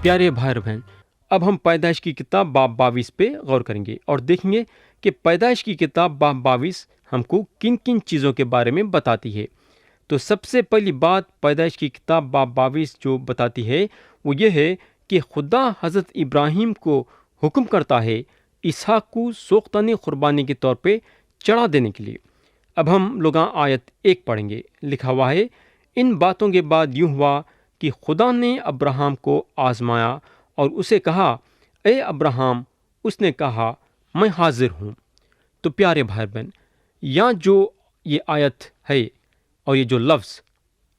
پیارے بھائی اور بہن، اب ہم پیدائش کی کتاب باب 22 پہ غور کریں گے اور دیکھیں گے کہ پیدائش کی کتاب باب 22 ہم کو کن کن چیزوں کے بارے میں بتاتی ہے۔ تو سب سے پہلی بات پیدائش کی کتاب باب 22 جو بتاتی ہے وہ یہ ہے کہ خدا حضرت ابراہیم کو حکم کرتا ہے اسحاق کو سوختانی قربانی کے طور پہ چڑھا دینے کے لیے۔ اب ہم لوگ آیت 1 پڑھیں گے، لکھا ہوا ہے، ان باتوں کے بعد یوں ہوا کہ خدا نے ابراہم کو آزمایا اور اسے کہا، اے ابراہم۔ اس نے کہا، میں حاضر ہوں۔ تو پیارے بھائی بہن، یہاں جو یہ آیت ہے اور یہ جو لفظ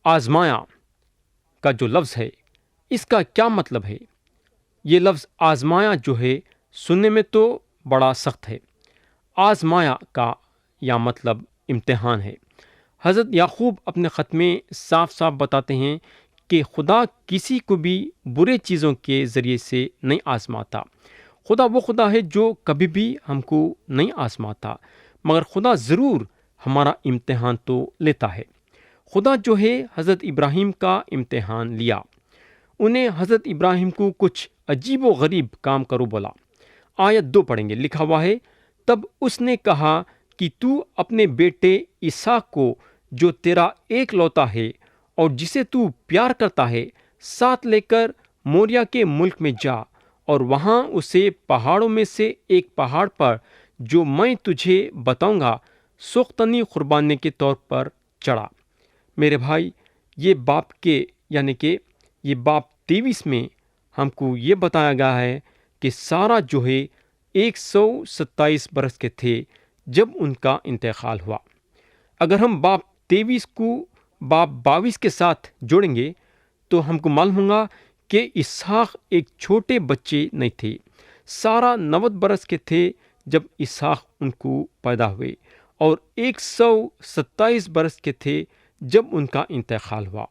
آزمایا کا جو لفظ ہے، اس کا کیا مطلب ہے؟ یہ لفظ آزمایا جو ہے سننے میں تو بڑا سخت ہے۔ آزمایا کا یا مطلب امتحان ہے۔ حضرت یعقوب اپنے خط میں صاف صاف بتاتے ہیں کہ خدا کسی کو بھی برے چیزوں کے ذریعے سے نہیں آزماتا۔ خدا وہ خدا ہے جو کبھی بھی ہم کو نہیں آزماتا، مگر خدا ضرور ہمارا امتحان تو لیتا ہے۔ خدا جو ہے حضرت ابراہیم کا امتحان لیا۔ انہیں حضرت ابراہیم کو کچھ عجیب و غریب کام کرو بولا۔ آیت 2 پڑھیں گے، لکھا ہوا ہے، تب اس نے کہا کہ تو اپنے بیٹے اسحاق کو جو تیرا ایک لوتا ہے اور جسے تو پیار کرتا ہے ساتھ لے کر موریا کے ملک میں جا اور وہاں اسے پہاڑوں میں سے ایک پہاڑ پر جو میں تجھے بتاؤں گا سوختنی قربانی کے طور پر چڑھا۔ میرے بھائی، یہ باپ کے یعنی کہ یہ باب 23 میں ہم کو یہ بتایا گیا ہے کہ سارا جو ہے 127 برس کے تھے جب ان کا انتقال ہوا۔ اگر ہم باب 23 کو باب 22 کے ساتھ جوڑیں گے تو ہم کو معلوم ہوگا کہ اسحاق ایک چھوٹے بچے نہیں تھے۔ سارا 90 برس کے تھے جب اسحاق ان کو پیدا ہوئے اور 127 برس کے تھے جب ان کا انتقال ہوا،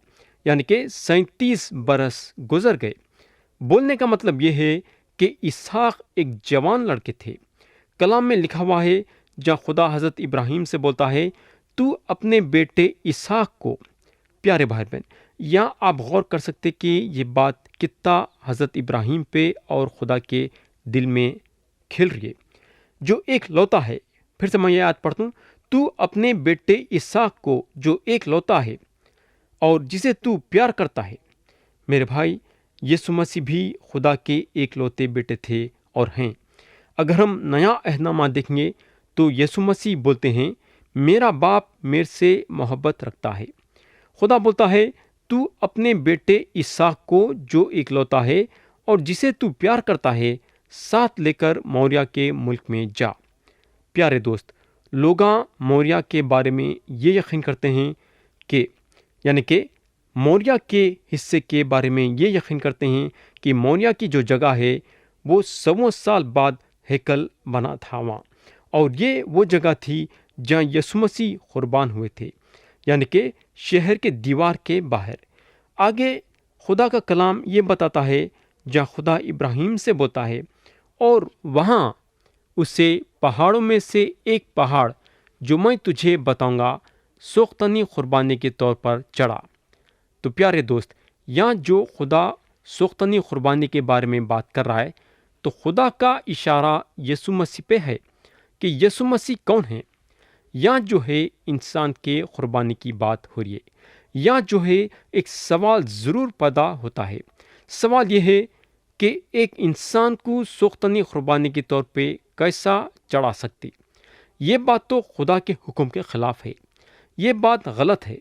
یعنی کہ 37 برس گزر گئے۔ بولنے کا مطلب یہ ہے کہ اسحاق ایک جوان لڑکے تھے۔ کلام میں لکھا ہوا ہے جہاں خدا حضرت ابراہیم سے بولتا ہے، تو اپنے بیٹے اسحاق کو۔ پیارے بھائی بہن، یہاں آپ غور کر سکتے کہ یہ بات کتنا حضرت ابراہیم پہ اور خدا کے دل میں کھل رہی ہے۔ جو ایک لوتا ہے، پھر سے میں یہ آیت پڑھتا ہوں، تو اپنے بیٹے اسحاق کو جو ایک لوتا ہے اور جسے تو پیار کرتا ہے۔ میرے بھائی، یسوع مسیح بھی خدا کے ایک لوتے بیٹے تھے اور ہیں۔ اگر ہم نیا عہد نامہ دیکھیں گے تو یسوع مسیح بولتے ہیں، میرا باپ میرے سے محبت رکھتا ہے۔ خدا بولتا ہے، تو اپنے بیٹے اسحاق کو جو ایک لوتا ہے اور جسے تو پیار کرتا ہے ساتھ لے کر موریا کے ملک میں جا۔ پیارے دوست، لوگاں موریا کے بارے میں یہ یقین کرتے ہیں کہ یعنی کہ موریا کے حصے کے بارے میں یہ یقین کرتے ہیں کہ موریا کی جو جگہ ہے وہ 100 سال بعد ہیکل بنا تھا وہاں، اور یہ وہ جگہ تھی جہاں یسوع مسیح قربان ہوئے تھے، یعنی کہ شہر کے دیوار کے باہر۔ آگے خدا کا کلام یہ بتاتا ہے جہاں خدا ابراہیم سے بولتا ہے، اور وہاں اسے پہاڑوں میں سے ایک پہاڑ جو میں تجھے بتاؤں گا سوختنی قربانی کے طور پر چڑھا۔ تو پیارے دوست، یہاں جو خدا سوختنی قربانی کے بارے میں بات کر رہا ہے تو خدا کا اشارہ یسوع مسیح پہ ہے کہ یسوع مسیح کون ہے۔ یہاں جو ہے انسان کے قربانی کی بات ہو رہی ہے۔ یہاں جو ہے ایک سوال ضرور پیدا ہوتا ہے۔ سوال یہ ہے کہ ایک انسان کو سوختنی قربانی کے طور پہ کیسا چڑھا سکتی؟ یہ بات تو خدا کے حکم کے خلاف ہے۔ یہ بات غلط ہے۔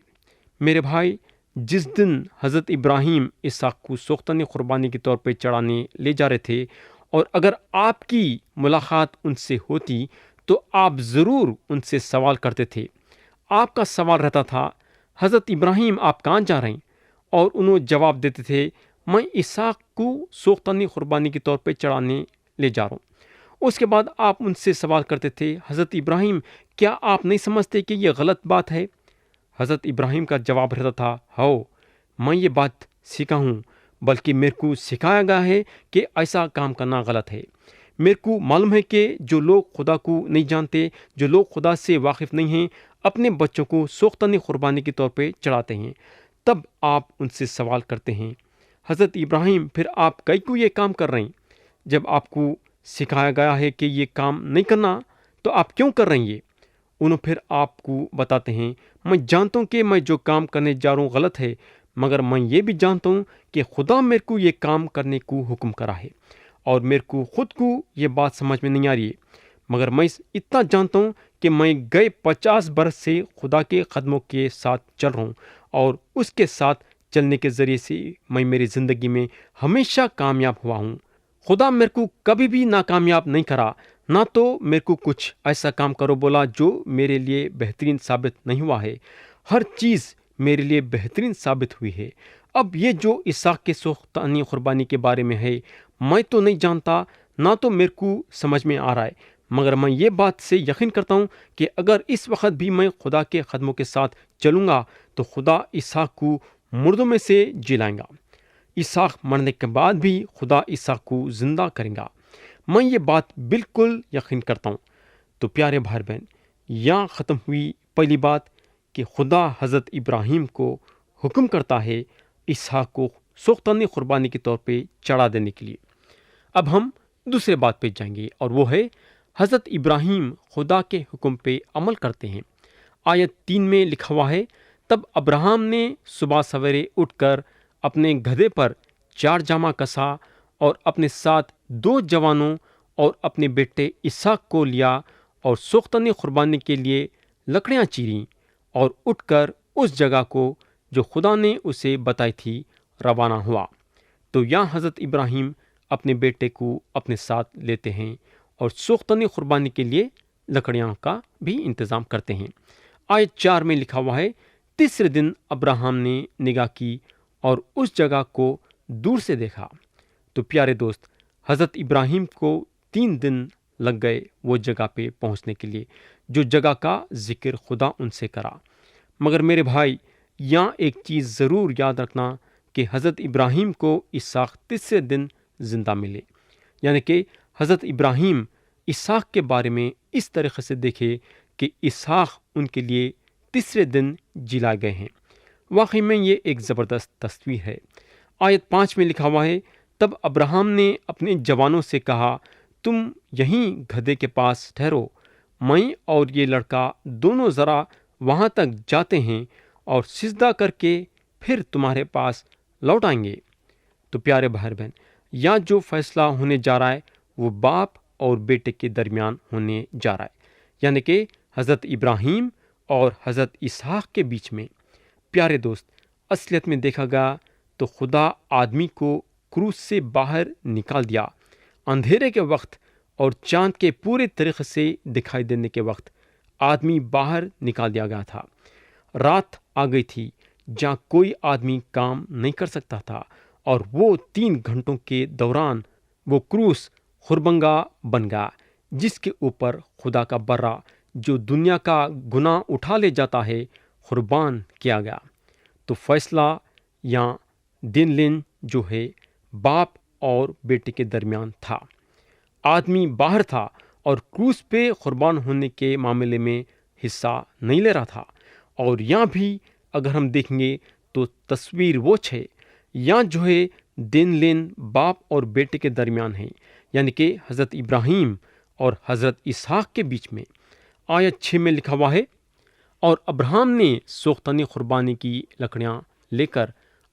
میرے بھائی، جس دن حضرت ابراہیم اسحاق کو سوختنی قربانی کے طور پہ چڑھانے لے جا رہے تھے، اور اگر آپ کی ملاقات ان سے ہوتی تو آپ ضرور ان سے سوال کرتے تھے۔ آپ کا سوال رہتا تھا، حضرت ابراہیم آپ کہاں جا رہے ہیں؟ اور انہوں جواب دیتے تھے، میں اسحاق کو سوختنی قربانی کے طور پہ چڑھانے لے جا رہا ہوں۔ اس کے بعد آپ ان سے سوال کرتے تھے، حضرت ابراہیم کیا آپ نہیں سمجھتے کہ یہ غلط بات ہے؟ حضرت ابراہیم کا جواب رہتا تھا، ہو، میں یہ بات سیکھا ہوں، بلکہ میرے کو سکھایا گیا ہے کہ ایسا کام کرنا غلط ہے۔ میرے کو معلوم ہے کہ جو لوگ خدا کو نہیں جانتے، جو لوگ خدا سے واقف نہیں ہیں، اپنے بچوں کو سوختنی قربانی کے طور پہ چڑھاتے ہیں۔ تب آپ ان سے سوال کرتے ہیں، حضرت ابراہیم پھر آپ کئی کو یہ کام کر رہے ہیں؟ جب آپ کو سکھایا گیا ہے کہ یہ کام نہیں کرنا تو آپ کیوں کر رہے ہیں یہ؟ انہوں پھر آپ کو بتاتے ہیں میں جانتا ہوں کہ میں جو کام کرنے جا رہا ہوں غلط ہے، مگر میں یہ بھی جانتا ہوں کہ خدا میرے کو یہ کام کرنے کو حکم کرا ہے، اور میرے کو خود کو یہ بات سمجھ میں نہیں آ رہی ہے، مگر میں اتنا جانتا ہوں کہ میں گئے 50 برس سے خدا کے قدموں کے ساتھ چل رہا ہوں، اور اس کے ساتھ چلنے کے ذریعے سے میں میری زندگی میں ہمیشہ کامیاب ہوا ہوں۔ خدا میرے کو کبھی بھی ناکامیاب نہیں کرا، نہ تو میرے کو کچھ ایسا کام کرو بولا جو میرے لیے بہترین ثابت نہیں ہوا ہے۔ ہر چیز میرے لیے بہترین ثابت ہوئی ہے۔ اب یہ جو اسحاق کے سوختانی قربانی کے بارے میں ہے، میں تو نہیں جانتا، نہ تو میرے کو سمجھ میں آ رہا ہے، مگر میں یہ بات سے یقین کرتا ہوں کہ اگر اس وقت بھی میں خدا کے قدموں کے ساتھ چلوں گا تو خدا اسحاق کو مردوں میں سے جلائیں گا۔ اسحاق مرنے کے بعد بھی خدا اسحاق کو زندہ کریں گا۔ میں یہ بات بالکل یقین کرتا ہوں۔ تو پیارے بھائی بہن، یہاں ختم ہوئی پہلی بات کہ خدا حضرت ابراہیم کو حکم کرتا ہے اسحاق کو سوختانی قربانی کے طور پہ چڑھا دینے کے لیے۔ اب ہم دوسرے بات پہ جائیں گے، اور وہ ہے حضرت ابراہیم خدا کے حکم پہ عمل کرتے ہیں۔ آیت 3 میں لکھا ہوا ہے، تب ابراہیم نے صبح سویرے اٹھ کر اپنے گدھے پر 4 جامہ کسا اور اپنے ساتھ 2 جوانوں اور اپنے بیٹے اسحاق کو لیا اور سوختانی قربانی کے لیے لکڑیاں چیریں، اور اٹھ کر اس جگہ کو جو خدا نے اسے بتائی تھی روانہ ہوا۔ تو یہاں حضرت ابراہیم اپنے بیٹے کو اپنے ساتھ لیتے ہیں اور سوختانی قربانی کے لیے لکڑیاں کا بھی انتظام کرتے ہیں۔ آیت 4 میں لکھا ہوا ہے، تیسرے دن ابراہیم نے نگاہ کی اور اس جگہ کو دور سے دیکھا۔ تو پیارے دوست، حضرت ابراہیم کو 3 دن لگ گئے وہ جگہ پہ پہنچنے کے لیے جو جگہ کا ذکر خدا ان سے کرا۔ مگر میرے بھائی، یہاں ایک چیز ضرور یاد رکھنا کہ حضرت ابراہیم کو اسحاق تیسرے دن زندہ ملے، یعنی کہ حضرت ابراہیم اسحاق کے بارے میں اس طریقے سے دیکھے کہ اسحاق ان کے لیے تیسرے دن جلائے گئے ہیں۔ واقعی میں یہ ایک زبردست تصویر ہے۔ آیت 5 میں لکھا ہوا ہے، تب ابراہیم نے اپنے جوانوں سے کہا، تم یہیں گدھے کے پاس ٹھہرو، میں اور یہ لڑکا دونوں ذرا وہاں تک جاتے ہیں اور سجدہ کر کے پھر تمہارے پاس لوٹ آئیں گے۔ تو پیارے بھائی بہن، یہاں جو فیصلہ ہونے جا رہا ہے وہ باپ اور بیٹے کے درمیان ہونے جا رہا ہے، یعنی کہ حضرت ابراہیم اور حضرت اسحاق کے بیچ میں۔ پیارے دوست، اصلیت میں دیکھا گیا تو خدا آدمی کو کروس سے باہر نکال دیا۔ اندھیرے کے وقت اور چاند کے پورے طریقے سے دکھائی دینے کے وقت آدمی باہر نکال دیا گیا تھا۔ رات آ گئی تھی جہاں کوئی آدمی کام نہیں کر سکتا تھا، اور وہ 3 گھنٹوں کے دوران وہ کروس خربنگا بن گیا جس کے اوپر خدا کا برا جو دنیا کا گناہ اٹھا لے جاتا ہے قربان کیا گیا۔ تو فیصلہ یا دین لین جو ہے باپ اور بیٹے کے درمیان تھا۔ آدمی باہر تھا اور کروس پہ قربان ہونے کے معاملے میں حصہ نہیں لے رہا تھا۔ اور یہاں بھی اگر ہم دیکھیں گے تو تصویر وہ ہے، یہاں جو ہے دین لین باپ اور بیٹے کے درمیان ہے، یعنی کہ حضرت ابراہیم اور حضرت اسحاق کے بیچ میں۔ آیت 6 میں لکھا ہوا ہے، اور ابراہیم نے سوختانی قربانی کی لکڑیاں لے کر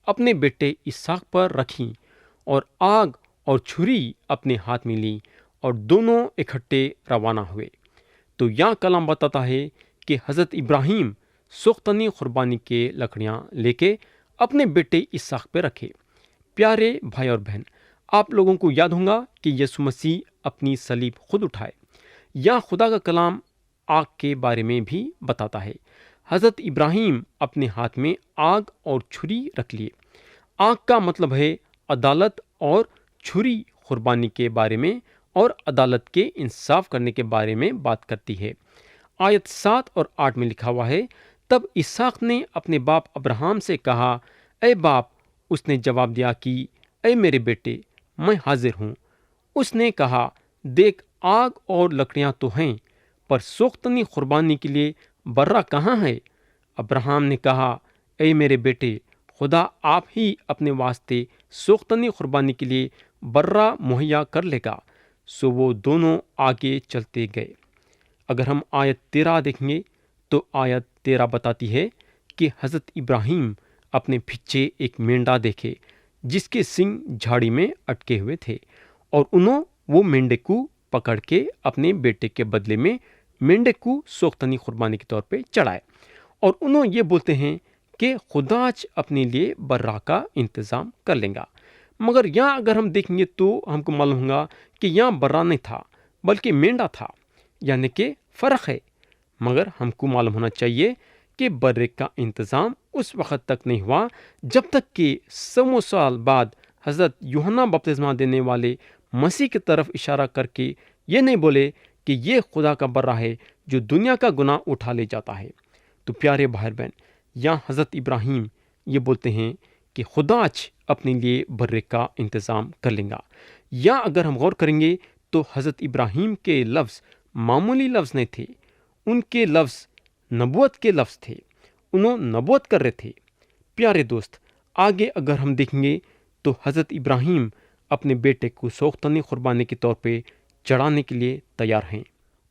اپنے بیٹے اسحاق پر رکھیں، اور آگ اور چھری اپنے ہاتھ میں لی، اور دونوں اکٹھے روانہ ہوئے۔ تو یہاں کلام بتاتا ہے کہ حضرت ابراہیم سوختانی قربانی کے لکڑیاں لے کے اپنے بیٹے اسحاق پہ رکھے۔ پیارے بھائی اور بہن، آپ لوگوں کو یاد ہوگا کہ یسوع مسیح اپنی صلیب خود اٹھائے۔ یا خدا کا کلام آگ کے بارے میں بھی بتاتا ہے۔ حضرت ابراہیم اپنے ہاتھ میں آگ اور چھری رکھ لیے۔ آگ کا مطلب ہے عدالت، اور چھری قربانی کے بارے میں اور عدالت کے انصاف کرنے کے بارے میں بات کرتی ہے۔ آیت 7 اور 8 میں لکھا ہوا ہے، تب اسحاق نے اپنے باپ ابراہیم سے کہا، اے باپ۔ اس نے جواب دیا کہ اے میرے بیٹے، میں حاضر ہوں۔ اس نے کہا، دیکھ، آگ اور لکڑیاں تو ہیں، پر سوختنی قربانی کے لیے برا کہاں ہے؟ ابراہیم نے کہا، اے میرے بیٹے، خدا آپ ہی اپنے واسطے سوختنی قربانی کے لیے برہ مہیا کر لے گا۔ سو وہ دونوں آگے چلتے گئے۔ اگر ہم آیت 13 دیکھیں گے تو آیت 13 بتاتی ہے کہ حضرت ابراہیم اپنے پیچھے ایک مینڈا دیکھے جس کے سنگ جھاڑی میں اٹکے ہوئے تھے، اور انہوں وہ مینڈے کو پکڑ کے اپنے بیٹے کے بدلے میں مینڈے کو سوختنی قربانی کے طور پہ چڑھائے، اور انہوں یہ بولتے ہیں کہ خدا آج اپنے لیے برہ کا انتظام کر لیں گا۔ مگر یہاں اگر ہم دیکھیں گے تو ہم کو معلوم ہوگا کہ یہاں برہ نہیں تھا بلکہ مینڈا تھا، یعنی کہ فرق ہے۔ مگر ہم کو معلوم ہونا چاہیے کہ برے کا انتظام اس وقت تک نہیں ہوا جب تک کہ 100 سال بعد حضرت یوحنا بپتسمہ دینے والے مسیح کی طرف اشارہ کر کے یہ نہیں بولے کہ یہ خدا کا برہ ہے جو دنیا کا گناہ اٹھا لے جاتا ہے۔ تو پیارے بھائی بہن، یہاں حضرت ابراہیم یہ بولتے ہیں کہ خدا آج اپنے لیے برے کا انتظام کر لیں گا۔ یا اگر ہم غور کریں گے تو حضرت ابراہیم کے لفظ معمولی لفظ نہیں تھے، ان کے لفظ نبوت کے لفظ تھے، انہوں نبوت کر رہے تھے۔ پیارے دوست، آگے اگر ہم دیکھیں گے تو حضرت ابراہیم اپنے بیٹے کو سوختنی قربانی کے طور پہ چڑھانے کے لیے تیار ہیں،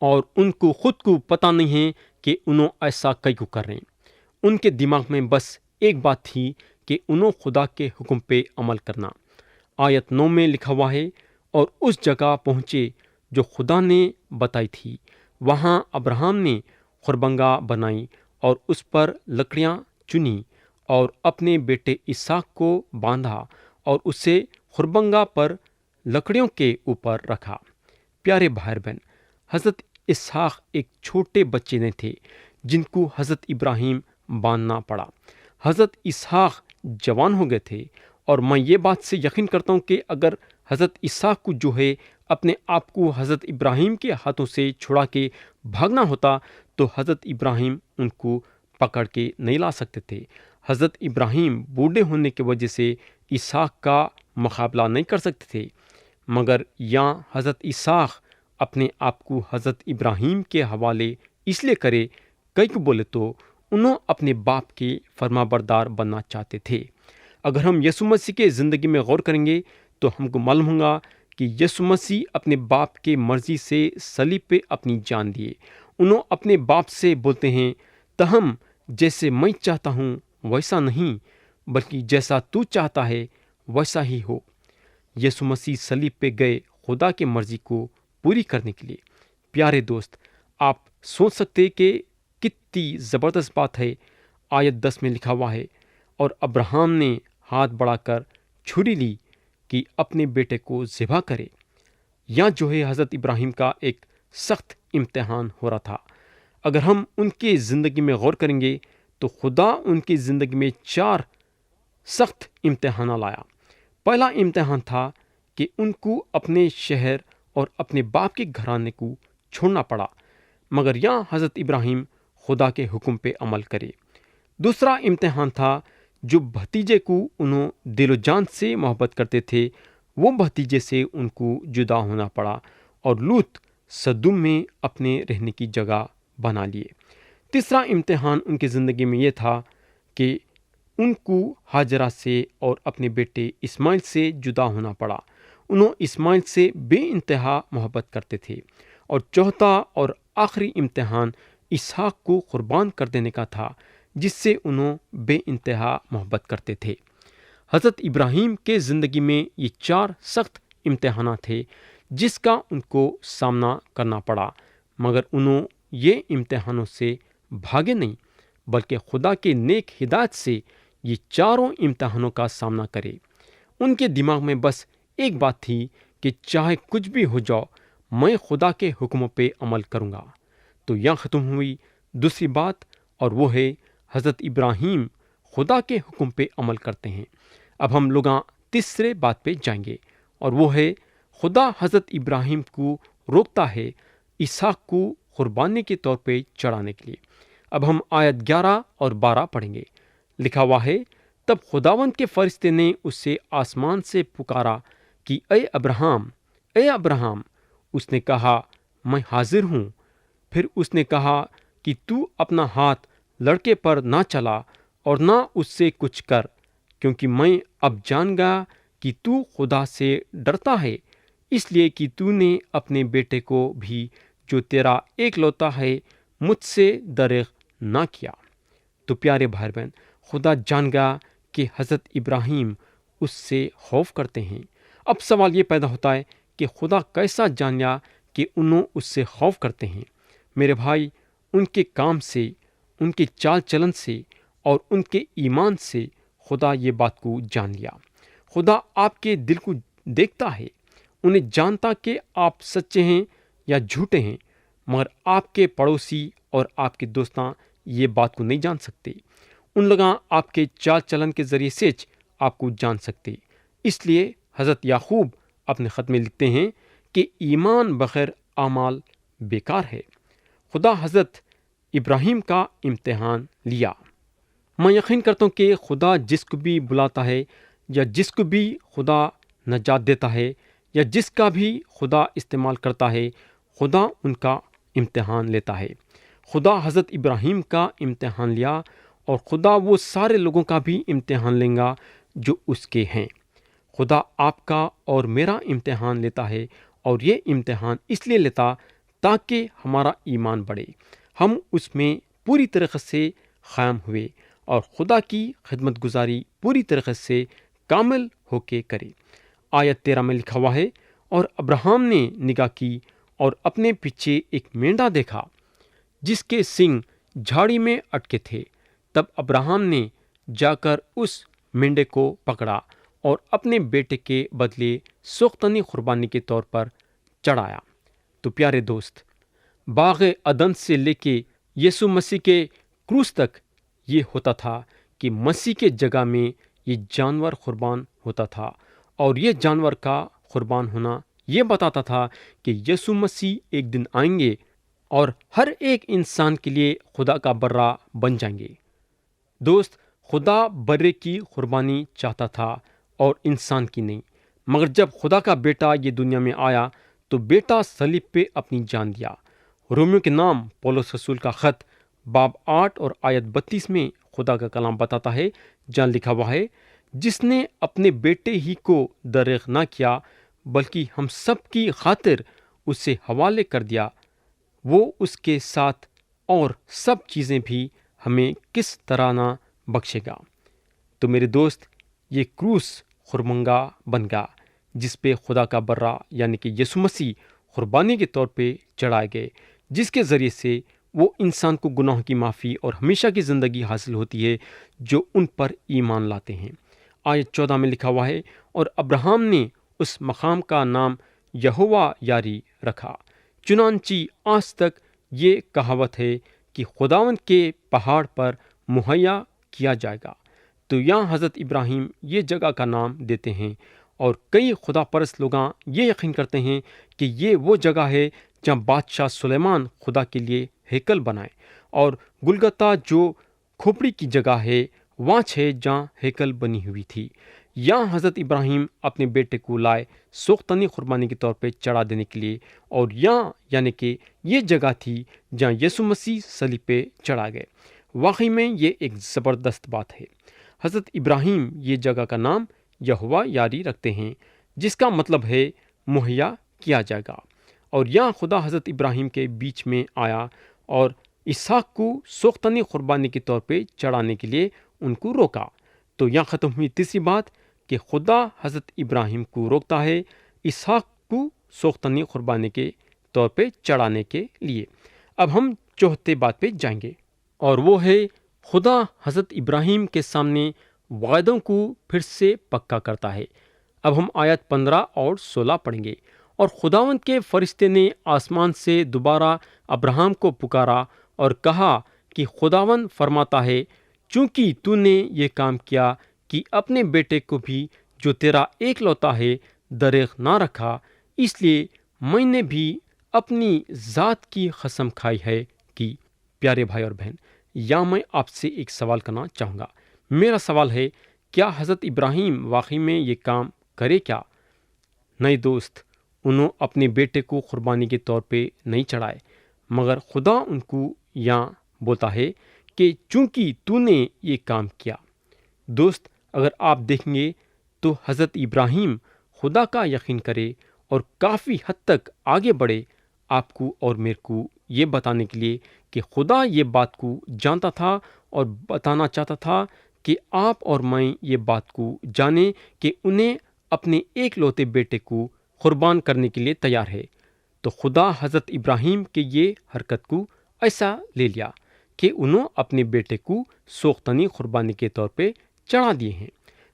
اور ان کو خود کو پتہ نہیں ہے کہ انہوں ایسا کیوں کر رہے ہیں۔ ان کے دماغ میں بس ایک بات تھی کہ انہوں خدا کے حکم پہ عمل کرنا۔ آیت 9 میں لکھا ہوا ہے، اور اس جگہ پہنچے جو خدا نے بتائی تھی، وہاں ابراہیم نے خربنگاہ بنائی اور اس پر لکڑیاں چنی اور اپنے بیٹے اسحاق کو باندھا اور اسے خربنگاہ پر لکڑیوں کے اوپر رکھا۔ پیارے بھائی بہن، حضرت اسحاق ایک چھوٹے بچے نہیں تھے جن کو حضرت ابراہیم باندھنا پڑا۔ حضرت اسحاق جوان ہو گئے تھے، اور میں یہ بات سے یقین کرتا ہوں کہ اگر حضرت اسحاق کو جو ہے اپنے آپ کو حضرت ابراہیم کے ہاتھوں سے چھڑا کے بھاگنا ہوتا تو حضرت ابراہیم ان کو پکڑ کے نہیں لا سکتے تھے۔ حضرت ابراہیم بوڑھے ہونے کی وجہ سے اسحاق کا مقابلہ نہیں کر سکتے تھے، مگر یہاں حضرت اسحاق اپنے آپ کو حضرت ابراہیم کے حوالے اس لیے کرے کہ بولے تو انہوں اپنے باپ کے فرما بردار بننا چاہتے تھے۔ اگر ہم یسوع مسیح کے زندگی میں غور کریں گے تو ہم کو معلوم ہوگا کہ یسوع مسیح اپنے باپ کے مرضی سے صلیب پہ اپنی جان دیے۔ انہوں اپنے باپ سے بولتے ہیں، تاہم جیسے میں چاہتا ہوں ویسا نہیں، بلکہ جیسا تو چاہتا ہے ویسا ہی ہو۔ یسوع مسیح صلیب پہ گئے خدا کی مرضی کو پوری کرنے کے لیے۔ پیارے دوست، آپ سوچ سکتے کہ کتنی زبردست بات ہے۔ آیت 10 میں لکھا ہوا ہے، اور ابراہیم نے ہاتھ بڑھا کر چھری لی کہ اپنے بیٹے کو ذبح کرے۔ یہاں جو ہے حضرت ابراہیم کا ایک سخت امتحان ہو رہا تھا۔ اگر ہم ان کے زندگی میں غور کریں گے تو خدا ان کی زندگی میں 4 سخت امتحان لایا۔ پہلا امتحان تھا کہ ان کو اپنے شہر اور اپنے باپ کے گھرانے کو چھوڑنا پڑا، مگر یہاں حضرت ابراہیم خدا کے حکم پہ عمل کرے۔ دوسرا امتحان تھا جو بھتیجے کو انہوں دل و جان سے محبت کرتے تھے، وہ بھتیجے سے ان کو جدا ہونا پڑا، اور لوط سدوم میں اپنے رہنے کی جگہ بنا لیے۔ تیسرا امتحان ان کی زندگی میں یہ تھا کہ ان کو ہاجرہ سے اور اپنے بیٹے اسماعیل سے جدا ہونا پڑا۔ انہوں اسماعیل سے بے انتہا محبت کرتے تھے۔ اور چوتھا اور آخری امتحان اسحاق کو قربان کر دینے کا تھا، جس سے انہوں بے انتہا محبت کرتے تھے۔ حضرت ابراہیم کے زندگی میں یہ 4 سخت امتحانات تھے جس کا ان کو سامنا کرنا پڑا، مگر انہوں یہ امتحانوں سے بھاگے نہیں، بلکہ خدا کے نیک ہدایت سے یہ چاروں امتحانوں کا سامنا کرے۔ ان کے دماغ میں بس ایک بات تھی کہ چاہے کچھ بھی ہو جاؤ، میں خدا کے حکموں پہ عمل کروں گا۔ تو یہاں ختم ہوئی دوسری بات، اور وہ ہے حضرت ابراہیم خدا کے حکم پہ عمل کرتے ہیں۔ اب ہم لوگاں تیسرے بات پہ جائیں گے، اور وہ ہے خدا حضرت ابراہیم کو روکتا ہے اسحاق کو قربانی کے طور پہ چڑھانے کے لیے۔ اب ہم آیت 11 اور 12 پڑھیں گے۔ لکھا ہوا ہے، تب خداوند کے فرشتے نے اسے آسمان سے پکارا کہ اے ابراہیم، اے ابراہیم۔ اس نے کہا، میں حاضر ہوں۔ پھر اس نے کہا کہ تو اپنا ہاتھ لڑکے پر نہ چلا اور نہ اس سے کچھ کر، کیونکہ میں اب جان گیا کہ تو خدا سے ڈرتا ہے، اس لیے کہ تو نے اپنے بیٹے کو بھی جو تیرا ایک لوتا ہے مجھ سے دریغ نہ کیا۔ تو پیارے بھائی بہن، خدا جان گیا کہ حضرت ابراہیم اس سے خوف کرتے ہیں۔ اب سوال یہ پیدا ہوتا ہے کہ خدا کیسا جان لیا کہ انہوں اس سے خوف کرتے ہیں؟ میرے بھائی، ان کے کام سے، ان کے چال چلن سے اور ان کے ایمان سے خدا یہ بات کو جان لیا۔ خدا آپ کے دل کو دیکھتا ہے، انہیں جانتا کہ آپ سچے ہیں یا جھوٹے ہیں، مگر آپ کے پڑوسی اور آپ کے دوستاں یہ بات کو نہیں جان سکتے۔ ان لوگاں آپ کے چال چلن کے ذریعے سے آپ کو جان سکتے۔ اس لیے حضرت یعقوب اپنے خط میں لکھتے ہیں کہ ایمان بغیر اعمال بیکار ہے۔ خدا حضرت ابراہیم کا امتحان لیا۔ میں یقین کرتا ہوں کہ خدا جس کو بھی بلاتا ہے یا جس کو بھی خدا نجات دیتا ہے یا جس کا بھی خدا استعمال کرتا ہے، خدا ان کا امتحان لیتا ہے۔ خدا حضرت ابراہیم کا امتحان لیا اور خدا وہ سارے لوگوں کا بھی امتحان لیں گا جو اس کے ہیں۔ خدا آپ کا اور میرا امتحان لیتا ہے، اور یہ امتحان اس لیے لیتا تاکہ ہمارا ایمان بڑھے، ہم اس میں پوری طریقے سے قائم ہوئے اور خدا کی خدمت گزاری پوری طریقے سے کامل ہو کے کرے۔ آیت 13 میں لکھا ہوا ہے، اور ابراہیم نے نگاہ کی اور اپنے پیچھے ایک مینڈا دیکھا جس کے سنگ جھاڑی میں اٹکے تھے۔ تب ابراہیم نے جا کر اس مینڈے کو پکڑا اور اپنے بیٹے کے بدلے سوختنی قربانی کے طور پر چڑھایا۔ تو پیارے دوست، باغ عدن سے لے کے یسوع مسیح کے کروس تک یہ ہوتا تھا کہ مسیح کے جگہ میں یہ جانور قربان ہوتا تھا، اور یہ جانور کا قربان ہونا یہ بتاتا تھا کہ یسوع مسیح ایک دن آئیں گے اور ہر ایک انسان کے لیے خدا کا برا بن جائیں گے۔ دوست، خدا برے کی قربانی چاہتا تھا اور انسان کی نہیں، مگر جب خدا کا بیٹا یہ دنیا میں آیا تو بیٹا صلیب پہ اپنی جان دیا۔ رومیو کے نام پولس رسول کا خط باب 8 اور آیت 32 میں خدا کا کلام بتاتا ہے، جہاں لکھا ہوا ہے، جس نے اپنے بیٹے ہی کو دریغ نہ کیا بلکہ ہم سب کی خاطر اسے حوالے کر دیا، وہ اس کے ساتھ اور سب چیزیں بھی ہمیں کس طرح نہ بخشے گا۔ تو میرے دوست، یہ کروس خرمنگا بن گیا جس پہ خدا کا برا یعنی کہ یسوع مسیح قربانی کے طور پہ چڑھائے گئے، جس کے ذریعے سے وہ انسان کو گناہ کی معافی اور ہمیشہ کی زندگی حاصل ہوتی ہے جو ان پر ایمان لاتے ہیں۔ آیت 14 میں لکھا ہوا ہے، اور ابراہیم نے اس مقام کا نام یہوہ یاری رکھا۔ چنانچہ آج تک یہ کہاوت ہے کہ خداوند کے پہاڑ پر مہیا کیا جائے گا۔ تو یہاں حضرت ابراہیم یہ جگہ کا نام دیتے ہیں، اور کئی خدا پرست لوگاں یہ یقین کرتے ہیں کہ یہ وہ جگہ ہے جہاں بادشاہ سلیمان خدا کے لیے ہیکل بنائے، اور گلگتا جو کھوپڑی کی جگہ ہے وہاں ہے جہاں ہیکل بنی ہوئی تھی۔ یہاں حضرت ابراہیم اپنے بیٹے کو لائے سوختنی قربانی کے طور پہ چڑھا دینے کے لیے، اور یہاں یعنی کہ یہ جگہ تھی جہاں یسوع مسیح صلیب پہ چڑھا گئے۔ واقعی میں یہ ایک زبردست بات ہے۔ حضرت ابراہیم یہ جگہ کا نام یہوہ یاری رکھتے ہیں، جس کا مطلب ہے مہیا کیا جائے گا۔ اور یہاں خدا حضرت ابراہیم کے بیچ میں آیا اور اسحاق کو سوختنی قربانی کے طور پہ چڑھانے کے لیے ان کو روکا۔ تو یہاں ختم ہوئی تیسری بات کہ خدا حضرت ابراہیم کو روکتا ہے اسحاق کو سوختنی قربانی کے طور پہ چڑھانے کے لیے۔ اب ہم چوتھے بات پہ جائیں گے، اور وہ ہے خدا حضرت ابراہیم کے سامنے وعدوں کو پھر سے پکا کرتا ہے۔ اب ہم آیت 15 اور 16 پڑھیں گے۔ اور خداوند کے فرشتے نے آسمان سے دوبارہ ابراہیم کو پکارا اور کہا کہ خداوند فرماتا ہے، چونکہ تو نے یہ کام کیا کہ اپنے بیٹے کو بھی جو تیرا ایک لوتا ہے دریغ نہ رکھا، اس لیے میں نے بھی اپنی ذات کی قسم کھائی ہے کہ پیارے بھائی اور بہن، یا میں آپ سے ایک سوال کرنا چاہوں گا۔ میرا سوال ہے، کیا حضرت ابراہیم واقعی میں یہ کام کرے کیا؟ نہیں دوست، انہوں اپنے بیٹے کو قربانی کے طور پہ نہیں چڑھائے، مگر خدا ان کو یہاں بولتا ہے کہ چونکہ تو نے یہ کام کیا۔ دوست، اگر آپ دیکھیں گے تو حضرت ابراہیم خدا کا یقین کرے اور کافی حد تک آگے بڑھے آپ کو اور میرے کو یہ بتانے کے لیے کہ خدا یہ بات کو جانتا تھا اور بتانا چاہتا تھا کہ آپ اور میں یہ بات کو جانیں کہ انہیں اپنے ایک لوتے بیٹے کو قربان کرنے کے لیے تیار ہے۔ تو خدا حضرت ابراہیم کے یہ حرکت کو ایسا لے لیا کہ انہوں اپنے بیٹے کو سوختنی قربانی کے طور پہ چڑھا دیے ہیں۔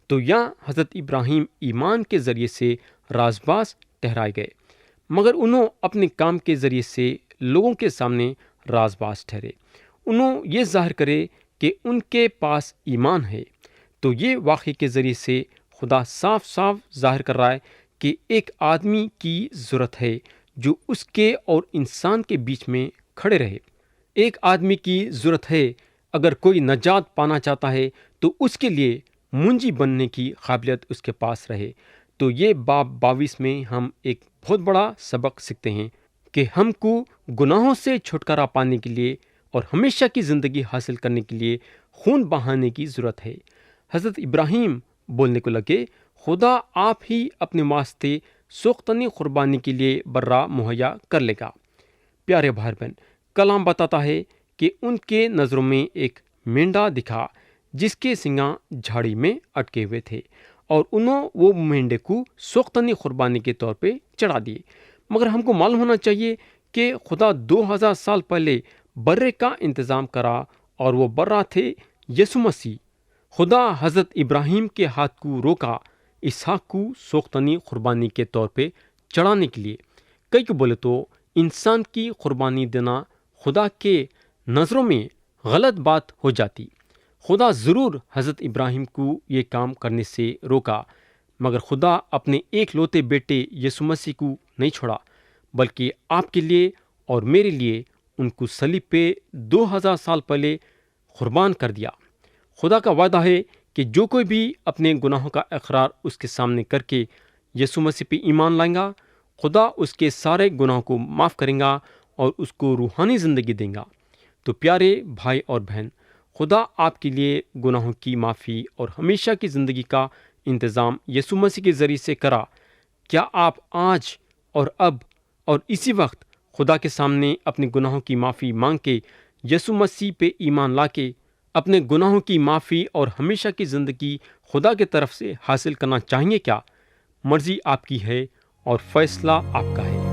تو یہاں حضرت ابراہیم ایمان کے ذریعے سے رازباز ٹھہرائے گئے، مگر انہوں اپنے کام کے ذریعے سے لوگوں کے سامنے رازباز ٹھہرے۔ انہوں یہ ظاہر کرے کہ ان کے پاس ایمان ہے۔ تو یہ واقعے کے ذریعے سے خدا صاف صاف ظاہر کر رہا ہے کہ ایک آدمی کی ضرورت ہے جو اس کے اور انسان کے بیچ میں کھڑے رہے۔ ایک آدمی کی ضرورت ہے، اگر کوئی نجات پانا چاہتا ہے تو اس کے لیے منجی بننے کی قابلیت اس کے پاس رہے۔ تو یہ باب 22 میں ہم ایک بہت بڑا سبق سیکھتے ہیں کہ ہم کو گناہوں سے چھٹکارا پانے کے لیے اور ہمیشہ کی زندگی حاصل کرنے کے لیے خون بہانے کی ضرورت ہے۔ حضرت ابراہیم بولنے کو لگے، خدا آپ ہی اپنے واسطے سوختنی قربانی کے لیے برا مہیا کر لے گا۔ پیارے بھائی بہن، کلام بتاتا ہے کہ ان کے نظروں میں ایک مینڈا دکھا جس کے سنگاں جھاڑی میں اٹکے ہوئے تھے، اور انہوں وہ مینڈے کو سوختنی قربانی کے طور پہ چڑھا دیے۔ مگر ہم کو معلوم ہونا چاہیے کہ خدا 2000 سال پہلے برے کا انتظام کرا، اور وہ برا تھے یسوع مسیح۔ خدا حضرت ابراہیم کے ہاتھ کو روکا اسحاق کو سوختنی قربانی کے طور پہ چڑھانے کے لیے۔ کئی کو بولے تو انسان کی قربانی دینا خدا کے نظروں میں غلط بات ہو جاتی۔ خدا ضرور حضرت ابراہیم کو یہ کام کرنے سے روکا، مگر خدا اپنے ایک لوتے بیٹے یسوع مسیح کو نہیں چھوڑا، بلکہ آپ کے لیے اور میرے لیے ان کو صلیب پہ 2000 سال پہلے قربان کر دیا۔ خدا کا وعدہ ہے کہ جو کوئی بھی اپنے گناہوں کا اقرار اس کے سامنے کر کے یسوع مسیح پہ ایمان لائیں گا، خدا اس کے سارے گناہوں کو معاف کریں گا اور اس کو روحانی زندگی دیں گا۔ تو پیارے بھائی اور بہن، خدا آپ کے لیے گناہوں کی معافی اور ہمیشہ کی زندگی کا انتظام یسوع مسیح کے ذریعے سے کرا۔ کیا آپ آج اور اب اور اسی وقت خدا کے سامنے اپنے گناہوں کی معافی مانگ کے یسوع مسیح پہ ایمان لا کے اپنے گناہوں کی معافی اور ہمیشہ کی زندگی خدا کے طرف سے حاصل کرنا چاہیں گے؟ کیا مرضی آپ کی ہے اور فیصلہ آپ کا ہے۔